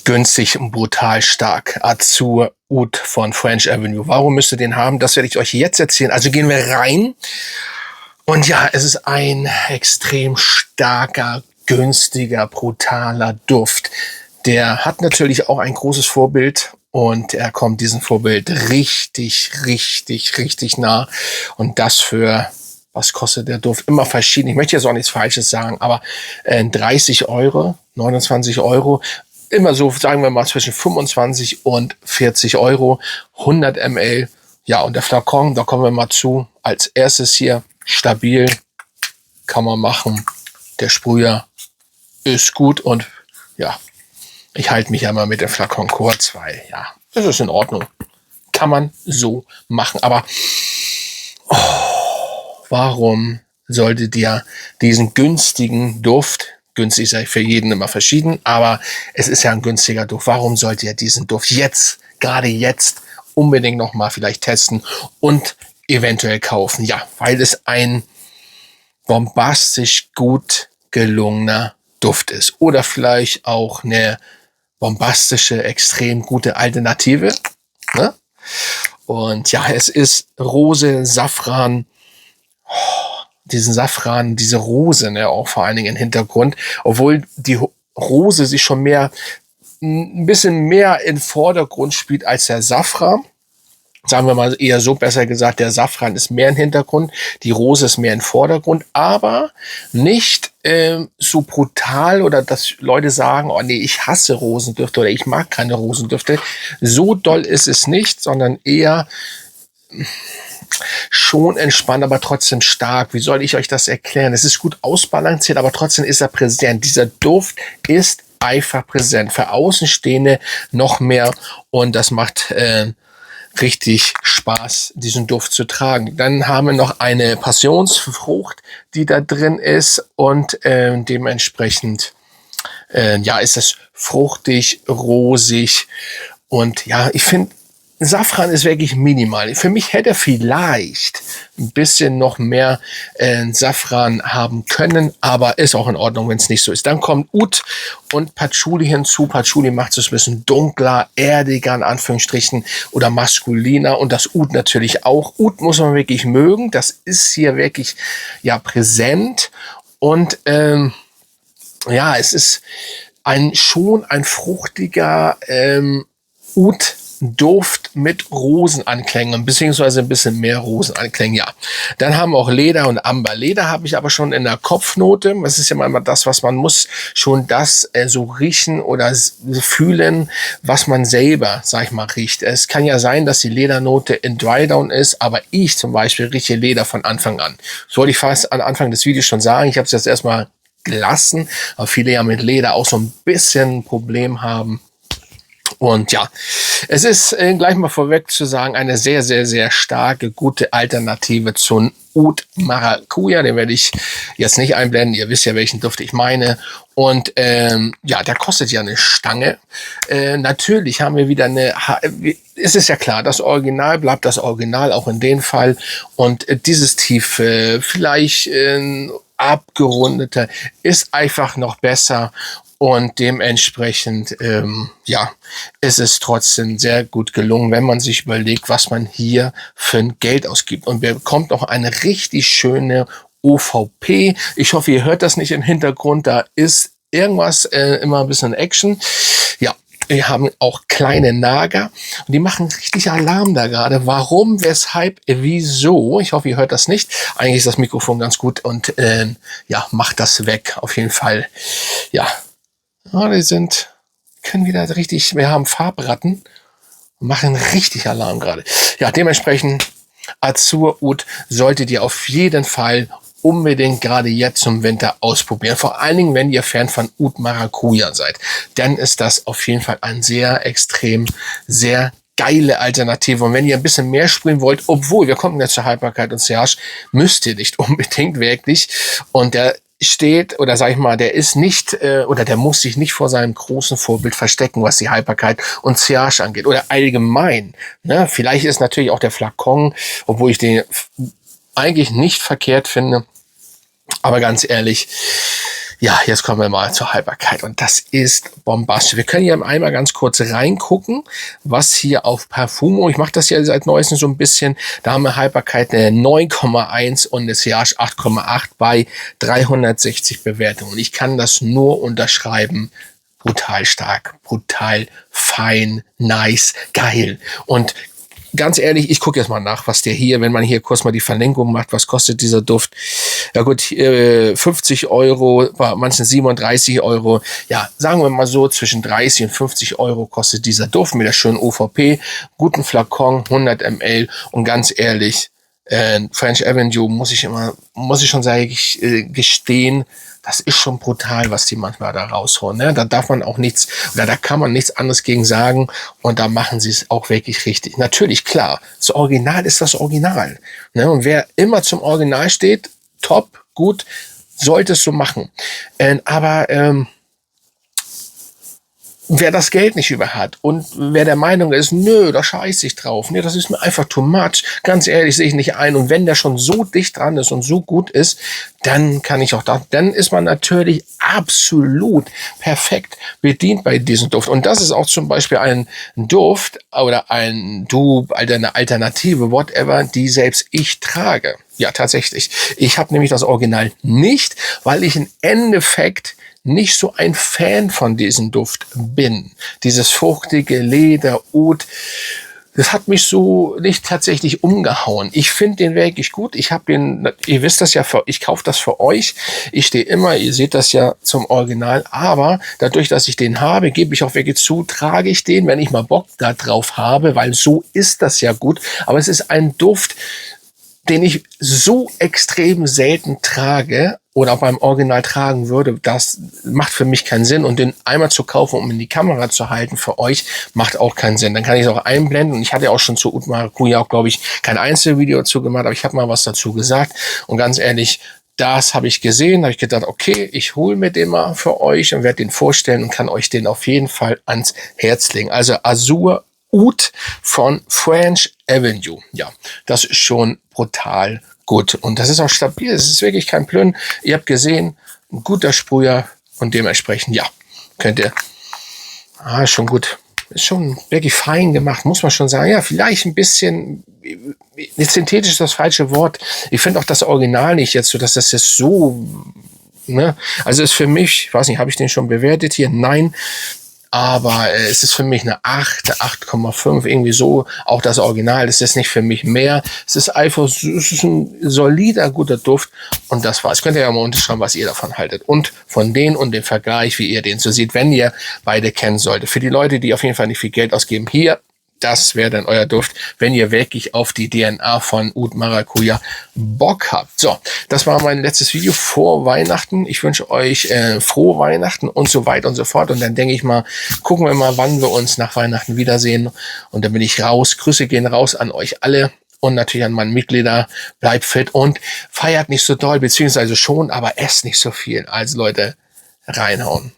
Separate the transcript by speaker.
Speaker 1: günstig und brutal stark. Azur Oud von French Avenue. Warum müsst ihr den haben? Das werde ich euch jetzt erzählen. Also gehen wir rein. Und ja, es ist ein extrem starker, günstiger, brutaler Duft. Der hat natürlich auch ein großes Vorbild und er kommt diesem Vorbild richtig, richtig, richtig nah. Und das für, was kostet der Duft? Immer verschieden. Ich möchte jetzt auch nichts Falsches sagen, aber 30 Euro, 29 Euro. Immer so, sagen wir mal, zwischen 25 und 40 Euro, 100 ml. Ja, und der Flakon, da kommen wir mal zu. Als erstes hier, stabil, kann man machen. Der Sprüher ist gut und ja, ich halte mich ja mal mit dem Flakon kurz, weil ja, das ist in Ordnung. Kann man so machen. Aber warum solltet ihr diesen günstigen Duft, günstig sei für jeden immer verschieden, aber es ist ja ein günstiger Duft. Warum sollt ihr diesen Duft jetzt, gerade jetzt, unbedingt nochmal vielleicht testen und eventuell kaufen? Ja, weil es ein bombastisch gut gelungener Duft ist. Oder vielleicht auch eine bombastische, extrem gute Alternative. Ne? Und ja, es ist Rose, Safran, diesen Safran, diese Rose, ne, auch vor allen Dingen im Hintergrund, obwohl die Rose sich schon ein bisschen mehr in Vordergrund spielt als der Safran. Sagen wir mal eher so, besser gesagt, der Safran ist mehr im Hintergrund, die Rose ist mehr im Vordergrund, aber nicht so brutal oder dass Leute sagen, oh nee, ich hasse Rosendüfte oder ich mag keine Rosendüfte. So doll ist es nicht, sondern eher schon entspannt, aber trotzdem stark. Wie soll ich euch das erklären? Es ist gut ausbalanciert, aber trotzdem ist er präsent. Dieser Duft ist einfach präsent. Für Außenstehende noch mehr und das macht richtig Spaß, diesen Duft zu tragen. Dann haben wir noch eine Passionsfrucht, die da drin ist und dementsprechend ja, ist es fruchtig, rosig und ja, ich finde, Safran ist wirklich minimal. Für mich hätte er vielleicht ein bisschen noch mehr Safran haben können, aber ist auch in Ordnung, wenn es nicht so ist. Dann kommt Oud und Patchouli hinzu. Patchouli macht es ein bisschen dunkler, erdiger in Anführungsstrichen oder maskuliner und das Oud natürlich auch. Oud muss man wirklich mögen. Das ist hier wirklich ja präsent und ja, es ist schon ein fruchtiger Oud Duft mit Rosenanklängen, beziehungsweise ein bisschen mehr Rosenanklängen, ja. Dann haben wir auch Leder und Amber. Leder habe ich aber schon in der Kopfnote. Das ist ja manchmal das, was man muss, schon das so riechen oder fühlen, was man selber, sag ich mal, riecht. Es kann ja sein, dass die Ledernote in Drydown ist, aber ich zum Beispiel rieche Leder von Anfang an. Das wollte ich fast am Anfang des Videos schon sagen. Ich habe es jetzt erstmal gelassen, weil viele ja mit Leder auch so ein bisschen ein Problem haben. Und ja, es ist gleich mal vorweg zu sagen, eine sehr, sehr, sehr starke, gute Alternative zum Oud Maracuja. Den werde ich jetzt nicht einblenden. Ihr wisst ja, welchen Duft ich meine. Und ja, der kostet ja eine Stange. Natürlich haben wir wieder es ist ja klar, das Original bleibt das Original, auch in dem Fall. Und dieses tiefe, vielleicht abgerundete, ist einfach noch besser. Und dementsprechend, ja, ist es trotzdem sehr gut gelungen, wenn man sich überlegt, was man hier für ein Geld ausgibt. Und bekommt noch eine richtig schöne OVP. Ich hoffe, ihr hört das nicht im Hintergrund. Da ist irgendwas, immer ein bisschen Action. Ja, wir haben auch kleine Nager und die machen richtig Alarm da gerade. Warum, weshalb, wieso? Ich hoffe, ihr hört das nicht. Eigentlich ist das Mikrofon ganz gut und ja, macht das weg. Auf jeden Fall, ja. Ja, können wieder richtig, wir haben Farbratten und machen richtig Alarm gerade. Ja, dementsprechend Azur Oud solltet ihr auf jeden Fall unbedingt gerade jetzt zum Winter ausprobieren. Vor allen Dingen, wenn ihr Fan von Oud Maracuja seid. Dann ist das auf jeden Fall ein sehr extrem, sehr geile Alternative. Und wenn ihr ein bisschen mehr sprühen wollt, obwohl, wir kommen jetzt zur Haltbarkeit und Sillage, müsst ihr nicht unbedingt wirklich. Und der steht, oder sag ich mal, der ist nicht, oder der muss sich nicht vor seinem großen Vorbild verstecken, was die Haltbarkeit und Sillage angeht. Oder allgemein. Ne? Vielleicht ist natürlich auch der Flakon, obwohl ich den eigentlich nicht verkehrt finde. Aber ganz ehrlich, Ja, jetzt kommen wir mal zur Haltbarkeit und das ist bombastisch. Wir können hier einmal ganz kurz reingucken, was hier auf Parfumo, ich mache das ja seit neuestem so ein bisschen, da haben wir Haltbarkeit eine 9,1 und das Sillage 8,8 bei 360 Bewertungen. Ich kann das nur unterschreiben. Brutal stark, brutal fein, nice, geil. Und ganz ehrlich, ich gucke jetzt mal nach, was der hier, wenn man hier kurz mal die Verlinkung macht, was kostet dieser Duft? Ja gut, 50 Euro, bei manchen 37 Euro. Ja, sagen wir mal so, zwischen 30 und 50 Euro kostet dieser Duft mit der schönen OVP, guten Flakon, 100 ml und ganz ehrlich, French Avenue muss ich schon sagen, gestehen, das ist schon brutal, was die manchmal da rausholen. Ne? Da darf man auch nichts, oder da kann man nichts anderes gegen sagen. Und da machen sie es auch wirklich richtig. Natürlich, klar, das Original ist das Original. Ne? Und wer immer zum Original steht, top, gut, sollte es so machen. Aber wer das Geld nicht über hat und wer der Meinung ist, nö, da scheiße ich drauf, nee, das ist mir einfach too much, ganz ehrlich, sehe ich nicht ein. Und wenn der schon so dicht dran ist und so gut ist, dann kann ich auch da, dann ist man natürlich absolut perfekt bedient bei diesem Duft. Und das ist auch zum Beispiel ein Duft oder ein Dupe, eine Alternative, whatever, die selbst ich trage. Ja, tatsächlich. Ich habe nämlich das Original nicht, weil ich im Endeffekt nicht so ein Fan von diesem Duft bin. Dieses fruchtige Leder, Oud, das hat mich so nicht tatsächlich umgehauen. Ich finde den wirklich gut. Ich habe den, ihr wisst das ja, ich kaufe das für euch. Ich stehe immer, ihr seht das ja zum Original. Aber dadurch, dass ich den habe, gebe ich auch wirklich zu, trage ich den, wenn ich mal Bock da drauf habe, weil so ist das ja gut. Aber es ist ein Duft, den ich so extrem selten trage oder auch beim Original tragen würde, das macht für mich keinen Sinn. Und den einmal zu kaufen, um in die Kamera zu halten für euch, macht auch keinen Sinn. Dann kann ich es auch einblenden. Und ich hatte ja auch schon zu Oud Maracuja auch, glaube ich, kein Einzelvideo dazu gemacht, aber ich habe mal was dazu gesagt. Und ganz ehrlich, das habe ich gesehen, habe ich gedacht, okay, ich hole mir den mal für euch und werde den vorstellen und kann euch den auf jeden Fall ans Herz legen. Also Azur Oud von French Avenue. Ja, das ist schon brutal gut. Und das ist auch stabil. Es ist wirklich kein Plön. Ihr habt gesehen, ein guter Sprüher und dementsprechend, ja, könnt ihr, ist schon gut. Ist schon wirklich fein gemacht, muss man schon sagen. Ja, vielleicht ein bisschen, synthetisch ist das falsche Wort. Ich finde auch das Original nicht jetzt so, dass das jetzt so, ne? Also ist für mich, ich weiß nicht, habe ich den schon bewertet hier? Nein. Aber es ist für mich eine 8, 8,5, irgendwie so. Auch das Original, das ist nicht für mich mehr. Es ist einfach, es ist ein solider, guter Duft. Und das war's. Könnt ihr ja mal unterschreiben, was ihr davon haltet. Und von denen und dem Vergleich, wie ihr den so seht, wenn ihr beide kennen solltet. Für die Leute, die auf jeden Fall nicht viel Geld ausgeben, hier, das wäre dann euer Duft, wenn ihr wirklich auf die DNA von Oud Maracuja Bock habt. So, das war mein letztes Video vor Weihnachten. Ich wünsche euch frohe Weihnachten und so weiter und so fort. Und dann denke ich mal, gucken wir mal, wann wir uns nach Weihnachten wiedersehen. Und dann bin ich raus. Grüße gehen raus an euch alle und natürlich an meine Mitglieder. Bleibt fit und feiert nicht so doll, beziehungsweise schon, aber esst nicht so viel. Also Leute, reinhauen.